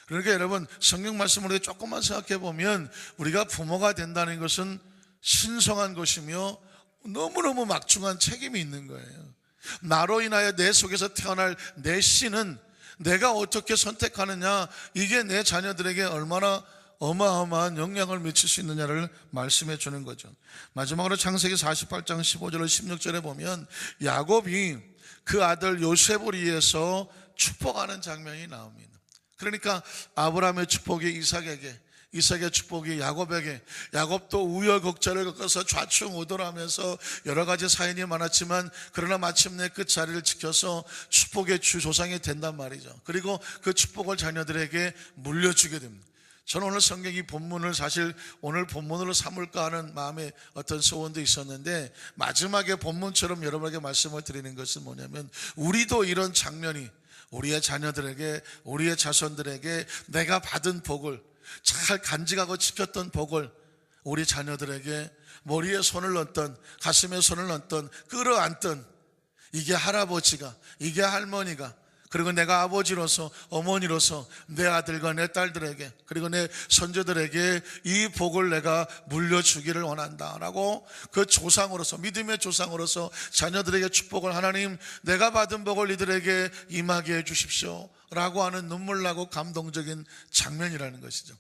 그러니까 여러분, 성경 말씀을 조금만 생각해 보면 우리가 부모가 된다는 것은 신성한 것이며 너무너무 막중한 책임이 있는 거예요. 나로 인하여 내 속에서 태어날 내 씨는 내가 어떻게 선택하느냐, 이게 내 자녀들에게 얼마나 어마어마한 영향을 미칠 수 있느냐를 말씀해 주는 거죠. 마지막으로 창세기 48장 15절 16절에 보면 야곱이 그 아들 요셉을 위해서 축복하는 장면이 나옵니다. 그러니까 아브라함의 축복이 이삭에게, 이삭의 축복이 야곱에게, 야곱도 우여곡절을 겪어서 좌충우돌하면서 여러 가지 사연이 많았지만 그러나 마침내 그 자리를 지켜서 축복의 주 조상이 된단 말이죠. 그리고 그 축복을 자녀들에게 물려주게 됩니다. 저는 오늘 성경 이 본문을 사실 오늘 본문으로 삼을까 하는 마음의 어떤 소원도 있었는데, 마지막에 본문처럼 여러분에게 말씀을 드리는 것은 뭐냐면, 우리도 이런 장면이 우리의 자녀들에게, 우리의 자손들에게 내가 받은 복을, 잘 간직하고 지켰던 복을 우리 자녀들에게 머리에 손을 얹던, 가슴에 손을 얹던, 끌어안던, 이게 할아버지가, 이게 할머니가, 그리고 내가 아버지로서, 어머니로서 내 아들과 내 딸들에게, 그리고 내 손주들에게 이 복을 내가 물려주기를 원한다라고 그 조상으로서, 믿음의 조상으로서 자녀들에게 축복을, 하나님 내가 받은 복을 이들에게 임하게 해주십시오 라고 하는 눈물나고 감동적인 장면이라는 것이죠.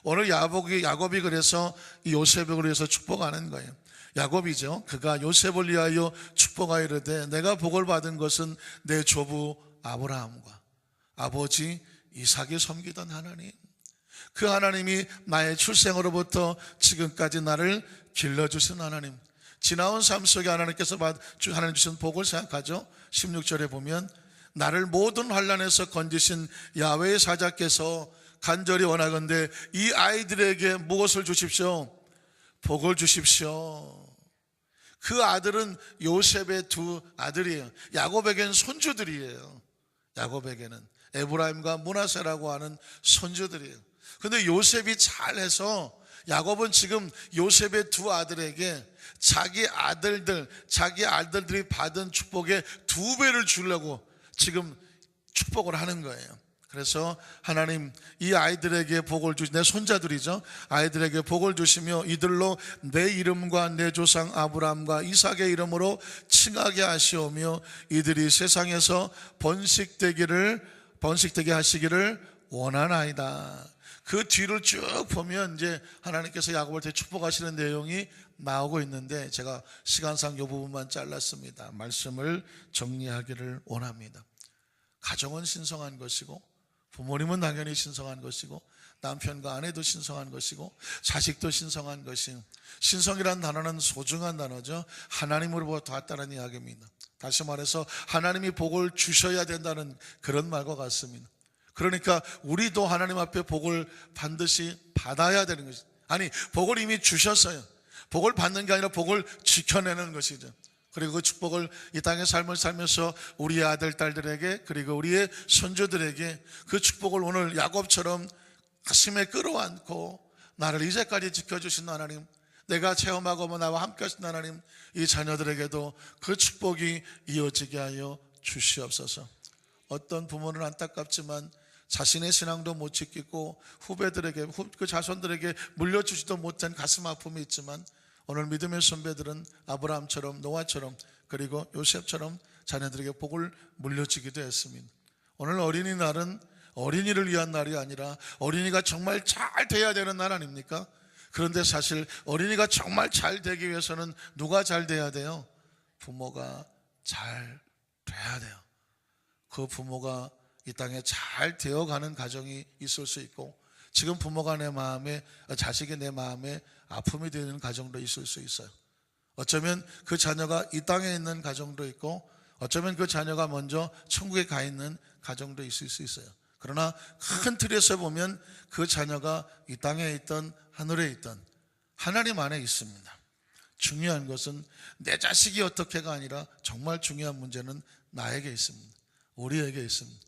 오늘 야곱이 그래서 이 요셉을 위해서 축복하는 거예요. 야곱이죠. 그가 요셉을 위하여 축복하여 이르되 내가 복을 받은 것은 내 조부 아브라함과 아버지 이삭이 섬기던 하나님, 그 하나님이 나의 출생으로부터 지금까지 나를 길러주신 하나님, 지나온 삶 속에 하나님께서 하나님 주신 복을 생각하죠. 16절에 보면 나를 모든 환난에서 건지신 야훼의 사자께서 간절히 원하건대 이 아이들에게 무엇을 주십시오? 복을 주십시오. 그 아들은 요셉의 두 아들이에요. 야곱에게는 손주들이에요. 야곱에게는 에브라임과 므낫세라고 하는 손주들이에요. 그런데 요셉이 잘해서 야곱은 지금 요셉의 두 아들에게 자기 아들들이 받은 축복의 2배를 주려고 지금 축복을 하는 거예요. 그래서 하나님 이 아이들에게 복을 내 손자들이죠. 아이들에게 복을 주시며 이들로 내 이름과 내 조상 아브라함과 이삭의 이름으로 칭하게 하시오며 이들이 세상에서 번식되게 하시기를 원하나이다. 그 뒤를 쭉 보면 이제 하나님께서 야곱을 되게 축복하시는 내용이 나오고 있는데, 제가 시간상 이 부분만 잘랐습니다. 말씀을 정리하기를 원합니다. 가정은 신성한 것이고, 부모님은 당연히 신성한 것이고, 남편과 아내도 신성한 것이고, 자식도 신성한 것이, 신성이라는 단어는 소중한 단어죠. 하나님으로부터 왔다는 이야기입니다. 다시 말해서 하나님이 복을 주셔야 된다는 그런 말과 같습니다. 그러니까 우리도 하나님 앞에 복을 반드시 받아야 되는 것이죠. 아니, 복을 이미 주셨어요. 복을 받는 게 아니라 복을 지켜내는 것이죠. 그리고 그 축복을 이 땅의 삶을 살면서 우리의 아들, 딸들에게, 그리고 우리의 손주들에게 그 축복을 오늘 야곱처럼 가슴에 끌어안고 나를 이제까지 지켜주신 하나님, 내가 체험하고 나와 함께 하신 하나님, 이 자녀들에게도 그 축복이 이어지게 하여 주시옵소서. 어떤 부모는 안타깝지만 자신의 신앙도 못 지키고 후배들에게, 그 자손들에게 물려주지도 못한 가슴 아픔이 있지만, 오늘 믿음의 선배들은 아브라함처럼, 노아처럼, 그리고 요셉처럼 자녀들에게 복을 물려주기도 했습니다. 오늘 어린이날은 어린이를 위한 날이 아니라 어린이가 정말 잘 돼야 되는 날 아닙니까? 그런데 사실 어린이가 정말 잘 되기 위해서는 누가 잘 돼야 돼요? 부모가 잘 돼야 돼요. 그 부모가 이 땅에 잘 되어가는 가정이 있을 수 있고, 지금 부모가 내 마음에, 자식이 내 마음에 아픔이 되는 가정도 있을 수 있어요. 어쩌면 그 자녀가 이 땅에 있는 가정도 있고, 어쩌면 그 자녀가 먼저 천국에 가 있는 가정도 있을 수 있어요. 그러나 큰 틀에서 보면 그 자녀가 이 땅에 있던 하늘에 있던 하나님 안에 있습니다. 중요한 것은 내 자식이 어떻게가 아니라 정말 중요한 문제는 나에게 있습니다. 우리에게 있습니다.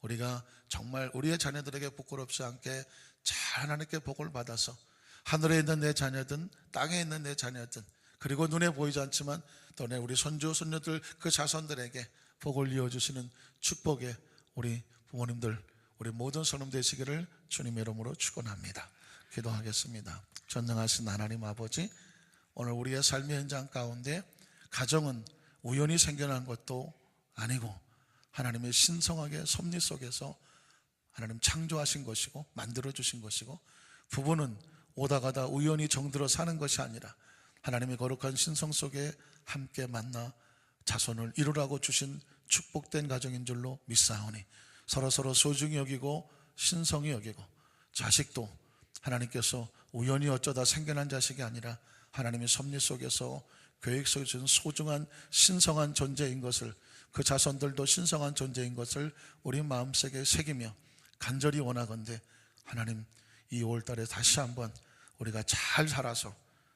우리가 정말 우리의 자녀들에게 부끄럽지 않게 잘 하나님께 복을 받아서 하늘에 있는 내 자녀든 땅에 있는 내 자녀든, 그리고 눈에 보이지 않지만 또 우리 손주 손녀들 그 자손들에게 복을 이어주시는 축복의 우리 부모님들, 우리 모든 성도님 되시기를 주님의 이름으로 축원합니다. 기도하겠습니다. 전능하신 하나님 아버지, 오늘 우리의 삶의 현장 가운데 가정은 우연히 생겨난 것도 아니고 하나님의 신성하게 섭리 속에서 하나님 창조하신 것이고 만들어주신 것이고, 부부는 오다 가다 우연히 정들어 사는 것이 아니라 하나님의 거룩한 신성 속에 함께 만나 자손을 이루라고 주신 축복된 가정인 줄로 믿사오니, 서로서로 소중히 여기고 신성히 여기고, 자식도 하나님께서 우연히 어쩌다 생겨난 자식이 아니라 하나님의 섭리 속에서 계획 속에 주신 소중한 신성한 존재인 것을, 그 자손들도 신성한 존재인 것을 우리 마음속에 새기며 간절히 원하건대 하나님, 이 5월달에 다시 한번 우리가 잘 살아서,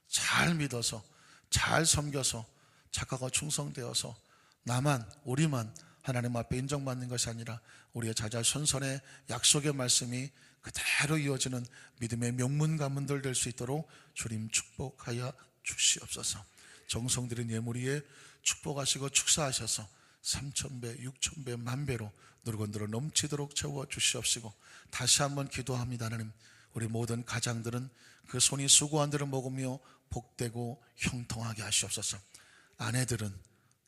잘 믿어서, 잘 섬겨서, 착하고 충성되어서 나만, 우리만 하나님 앞에 인정받는 것이 아니라 우리의 자자손손의 약속의 말씀이 그대로 이어지는 믿음의 명문 가문들 될 수 있도록 주님 축복하여 주시옵소서. 정성들인 예물 위에 축복하시고 축사하셔서 3,000배, 6,000배, 만배로 누르건들어 넘치도록 채워 주시옵시고, 다시 한번 기도합니다. 하나님, 우리 모든 가장들은 그 손이 수고한 대로 먹으며 복되고 형통하게 하시옵소서. 아내들은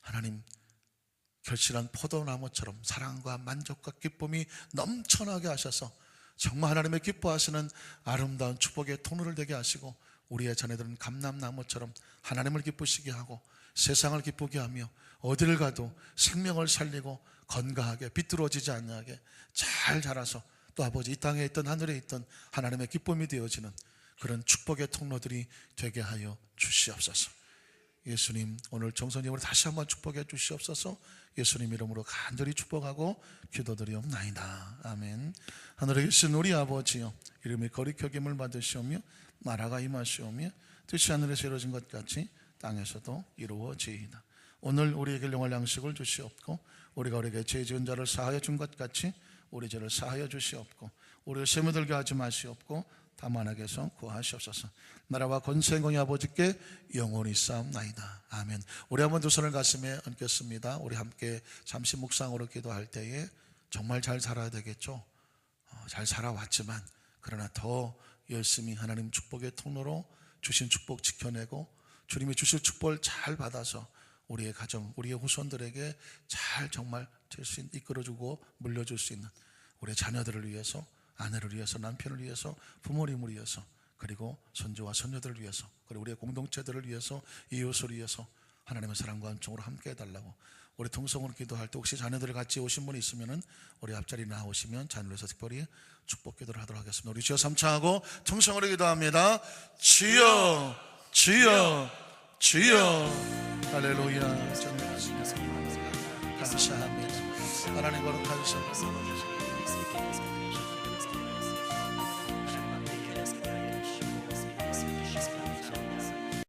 하나님 결실한 포도나무처럼 사랑과 만족과 기쁨이 넘쳐나게 하셔서 정말 하나님의 기뻐하시는 아름다운 축복의 통로를 되게 하시고, 우리의 자녀들은 감람나무처럼 하나님을 기쁘시게 하고 세상을 기쁘게 하며 어디를 가도 생명을 살리고 건강하게 비뚤어지지 않게 잘 자라서 또 아버지 이 땅에 있던 하늘에 있던 하나님의 기쁨이 되어지는 그런 축복의 통로들이 되게 하여 주시옵소서. 예수님, 오늘 정성님으로 다시 한번 축복해 주시옵소서. 예수님 이름으로 간절히 축복하고 기도드리옵나이다. 아멘. 하늘에 계신 우리 아버지여, 이름이 거룩히 여김을 받으시오며 나라가 임하시오며 뜻이 하늘에서 이루어진 것 같이 땅에서도 이루어지이다. 오늘 우리에게 영원한 양식을 주시옵고, 우리가 우리에게 죄 지은 자를 사하여 준 것 같이 우리 죄를 사하여 주시옵고, 우리를 시험에 들게 하지 마시옵고 다만 악에서 구하시옵소서. 나라와 권세 영광이 아버지께 영원히 쌓옵나이다. 아멘. 우리 한번 두 손을 가슴에 얹겠습니다. 우리 함께 잠시 묵상으로 기도할 때에 정말 잘 살아야 되겠죠. 잘 살아왔지만 그러나 더 열심히 하나님 축복의 통로로 주신 축복 지켜내고 주님이 주실 축복을 잘 받아서 우리의 가정, 우리의 후손들에게 잘 정말 이끌어주고 물려줄 수 있는 우리의 자녀들을 위해서, 아내를 위해서, 남편을 위해서, 부모님을 위해서, 그리고 손주와 손녀들을 위해서, 그리고 우리의 공동체들을 위해서, 이웃을 위해서 하나님의 사랑과 은총으로 함께 해달라고 우리 통성으로 기도할 때, 혹시 자녀들을 같이 오신 분이 있으면 우리 앞자리 나오시면 자녀로서 특별히 축복 기도를 하도록 하겠습니다. 우리 주여 삼창하고 통성으로 기도합니다. 주여, 주여, 주여. 할렐루야. 감사합니다. 하나님 거룩하셔서